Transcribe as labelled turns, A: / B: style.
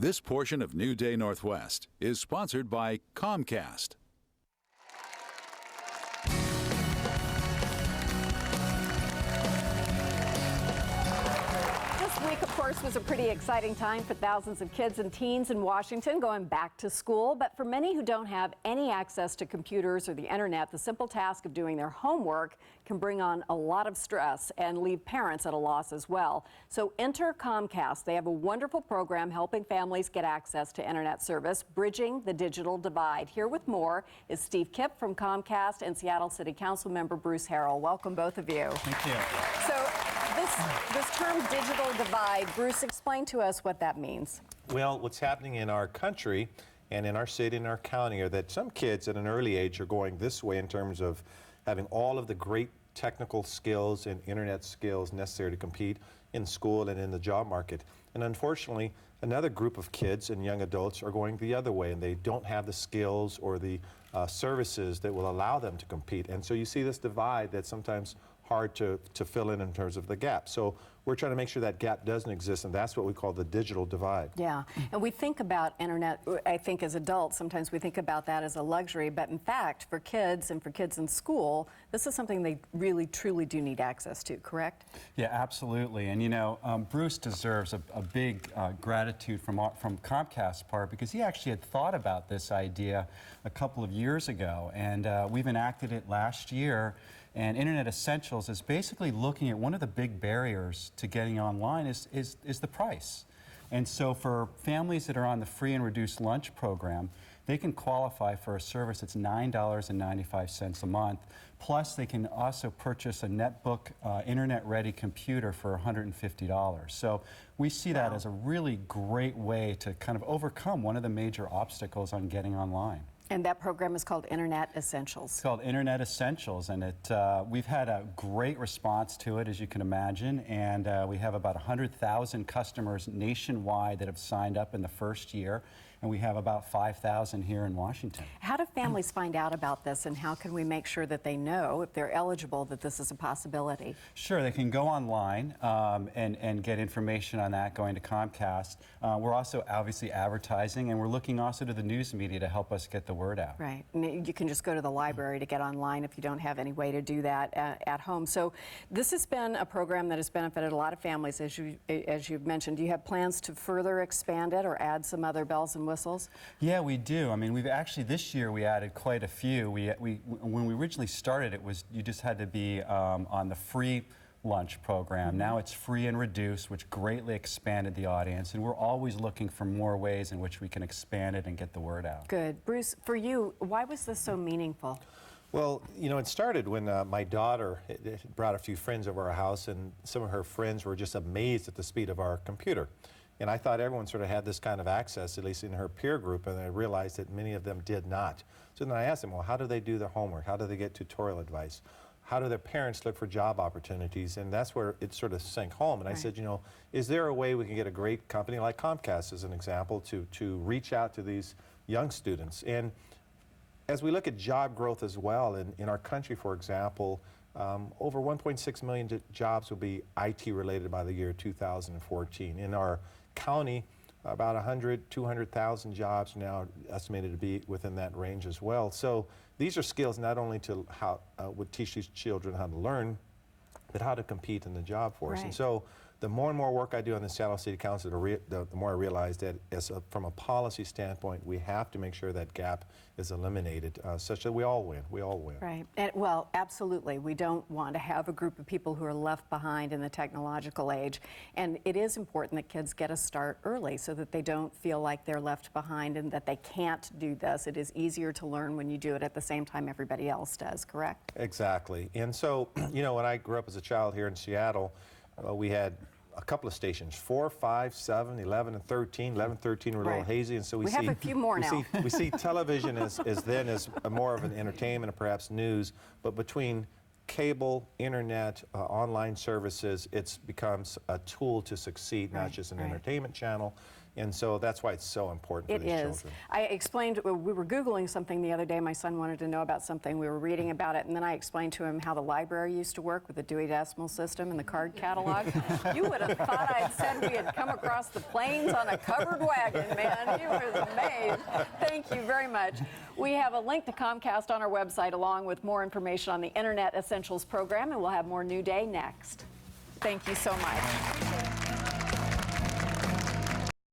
A: This portion of New Day Northwest is sponsored by Comcast.
B: This week, of course, was a pretty exciting time for thousands of kids and teens in Washington going back to school. But for many who don't have any access to computers or the internet, the simple task of doing their homework can bring on a lot of stress and leave parents at a loss as well. So enter Comcast. They have a wonderful program helping families get access to internet service, bridging the digital divide. Here with more is Steve Kipp from Comcast and Seattle City Council member Bruce Harrell. Welcome, both of you.
C: Thank you.
B: So this term digital divide, Bruce, explain to us what that means.
C: Well, what's happening in our country and in our city and our county are that some kids at an early age are going this way in terms of having all of the great technical skills and internet skills necessary to compete in school and in the job market. And unfortunately, another group of kids and young adults are going the other way, and they don't have the skills or the services that will allow them to compete. And so you see this divide that's sometimes hard to fill in terms of the gap. So we're trying to make sure that gap doesn't exist, and that's what we call the digital divide.
B: Yeah, and we think about internet, I think as adults, sometimes we think about that as a luxury, but in fact, for kids and for kids in school, this is something they really, truly do need access to, correct?
D: Yeah, absolutely. And you know, Bruce deserves a big gratitude from Comcast's part, because he actually had thought about this idea a couple of years ago, and we've enacted it last year. And Internet Essentials is basically looking at one of the big barriers to getting online is the price. And so for families that are on the free and reduced lunch program, they can qualify for a service that's $9.95 a month. Plus, they can also purchase a netbook internet-ready computer for $150. So we see that as a really great way to kind of overcome one of the major obstacles on getting online.
B: And that program is called Internet Essentials.
D: It's called Internet Essentials, and we've had a great response to it, as you can imagine, and we have about 100,000 customers nationwide that have signed up in the first year, and we have about 5,000 here in Washington.
B: How do families find out about this, and how can we make sure that they know, if they're eligible, that this is a possibility?
D: Sure, they can go online and get information on that going to Comcast. We're also obviously advertising, and we're looking also to the news media to help us get the word out.
B: Right. And you can just go to the library to get online if you don't have any way to do that at home. So this has been a program that has benefited a lot of families, as you've mentioned. Do you have plans to further expand it or add some other bells and whistles?
D: Yeah, we do. I mean, we've actually, this year we added quite a few. When we originally started, it was you just had to be on the free lunch program. Now it's free and reduced, which greatly expanded the audience, and we're always looking for more ways in which we can expand it and get the word out.
B: Good. Bruce, for you, why was this so meaningful?
C: Well, you know, it started when my daughter brought a few friends over our house, and some of her friends were just amazed at the speed of our computer. And I thought everyone sort of had this kind of access, at least in her peer group, and I realized that many of them did not. So then I asked them, well, how do they do their homework? How do they get tutorial advice? How do their parents look for job opportunities? And that's where it sort of sank home. And I said, you know, is there a way we can get a great company like Comcast, as an example, to reach out to these young students? And as we look at job growth as well, in our country, for example, over 1.6 million jobs will be IT related by the year 2014. In our county, about 200,000 jobs now estimated to be within that range as well. So these are skills not only to how would teach these children how to learn, but how to compete in the job force.
B: Right.
C: And so the more and more work I do on the Seattle City Council, the more I realize that from a policy standpoint, we have to make sure that gap is eliminated, such that we all win. We all win.
B: Right. And, well, absolutely. We don't want to have a group of people who are left behind in the technological age. And it is important that kids get a start early so that they don't feel like they're left behind and that they can't do this. It is easier to learn when you do it at the same time everybody else does, correct?
C: Exactly. And so, you know, when I grew up as a child here in Seattle, we had a couple of stations, 4, 5, 7, 11, and 13. 11, 13 were a little hazy, and so we
B: have a few more now.
C: we see television as more of an entertainment and perhaps news, but between cable, internet, online services, it becomes a tool to succeed, not just an entertainment channel. And so that's why it's so important for
B: It
C: these
B: is.
C: children.
B: I explained, we were Googling something the other day. My son wanted to know about something. We were reading about it, and then I explained to him how the library used to work with the Dewey Decimal System and the card catalog. You would have thought I'd said we had come across the plains on a covered wagon, man. He was amazed. Thank you very much. We have a link to Comcast on our website, along with more information on the Internet Essentials program, and we'll have more New Day next. Thank you so much.